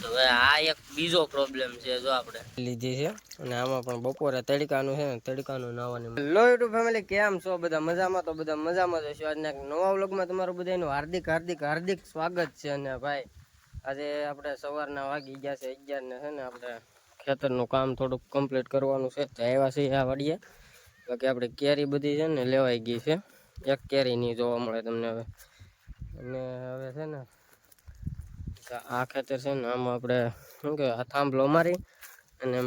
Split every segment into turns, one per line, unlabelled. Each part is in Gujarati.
તો હવે આ એક બીજો પ્રોબ્લેમ છે જો આપણે લીધી છે અને આમાં પણ બપોરે તડકાનું છે ને તડકાનું નાવાની. હેલો યુટ્યુબ ફેમિલી, કેમ છો બધા? મજામાં? તો બધા મજામાં જ હશો. આજના એક નવા વ્લોગમાં તમારું બધાનું હાર્દિક હાર્દિક હાર્દિક સ્વાગત છે. અને ભાઈ આજે આપણે સવારના વાગી ગયા છે 11 ને છે ને આપણે ખેતરનું કામ થોડુંક કમ્પ્લીટ કરવાનું છે. તો આવ્યા છે આ વાડીએ. બાકી આપણે કેરી બધી છે ને લેવાઈ ગઈ છે, એક કેરી નહીં જોવા મળે તમને હવે. અને હવે છે ને આ ખેતર છે ને આમાં આપણે શું કે આ થાંભલો મારી અને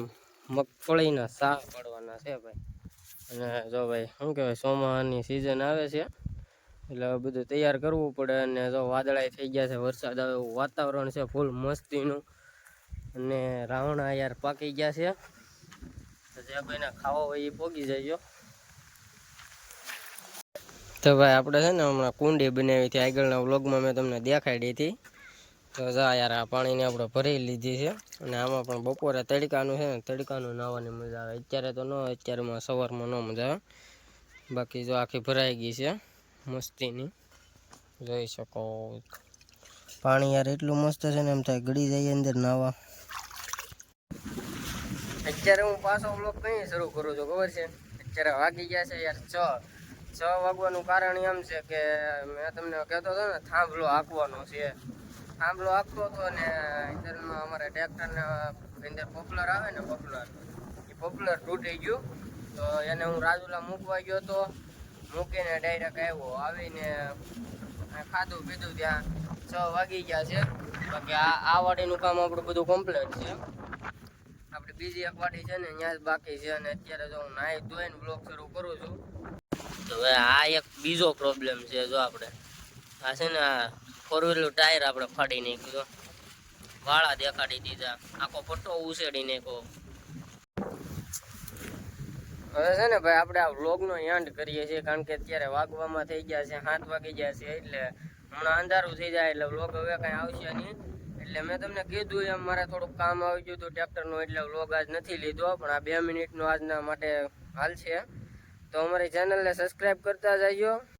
મગફળીના શાક પાડવાના છે ભાઈ. અને જો ભાઈ શું કહેવાય, ચોમાસાની સિઝન આવે છે એટલે બધું તૈયાર કરવું પડે. અને જો વાદળાઈ થઈ ગયા છે, વરસાદ આવે એવું વાતાવરણ છે ફૂલ મસ્તીનું. અને રાવણા યાર પાકી ગયા છે, તો જે કોઈને ખાવો હોય એ પોગી જાય. તો ભાઈ આપણે છે ને હમણાં કુંડી બનાવી હતી, આગળના વ્લોગમાં મેં તમને દેખાડી હતી. તો જા યાર આ પાણીને આપણે ભરી લીધી છે. અને આમાં પણ બપોરે તડકાનું છે ને તડકાનું નાહવાની મજા આવે. અત્યારે તો ન, અત્યારમાં સવારમાં ન મજા આવે. બાકી જો આખી ભરાઈ ગઈ છે મસ્તીની, જોઈ શકો. પાણી યાર એટલું મસ્ત છે ને એમ થાય ગળી જાય અંદર નાવા. અત્યારે હું પાછો વ્લોગ કઈ શરૂ કરું છું ખબર છે? અત્યારે વાગી ગયા છે યાર 6 વાગવાનું કારણ એમ છે કે મેં તમને કહેતો હતો ને થાંભલો હાંકવાનો છે. થાંભલો હાંકતો હતો ને અંદરમાં અમારે ટ્રેક્ટરને અંદર પોપલર આવે ને, એ પોપલર તૂટી ગયું. તો એને હું રાજુલા મૂકવા ગયો હતો, મૂકીને ડાયરેક્ટ આવ્યો. આવીને ખાધું પીધું, ત્યાં 6 વાગી ગયા છે. બાકી આ વાડીનું કામ આપણું બધું કમ્પ્લીટ છે. આપણે બીજી એક વાડી છે ને ત્યાં જ બાકી છે. અને અત્યારે જો હું નાહી ધોઈને બ્લોગ શરૂ કરું છું. તો હવે આ એક બીજો પ્રોબ્લેમ છે. જો આપણે આ છે ને આ 4-wheeler ટાયર આપણે ફાડી નાખ્યું, વાળા દેખાડી દીધા, આખો પટ્ટો ઉછેડી નાખ્યો. હવે છે ને ભાઈ આપણે આ વ્લોગનો એન્ડ કરીએ છીએ, કારણ કે અત્યારે વાગવામાં થઈ ગયા છે 7 વાગી ગયા છે. એટલે હમણાં અંધારું થઈ જાય એટલે વ્લોગ હવે કાંઈ આવશે નહીં. એટલે મેં તમને કીધું એમ મારે થોડુંક કામ આવી ગયું હતું ટ્રેક્ટરનું, એટલે વ્લોગ આજ નથી લીધો. પણ આ 2 મિનિટનો આજના માટે હાલ છે. તો અમારી ચેનલને સબસ્ક્રાઈબ કરતા જજો.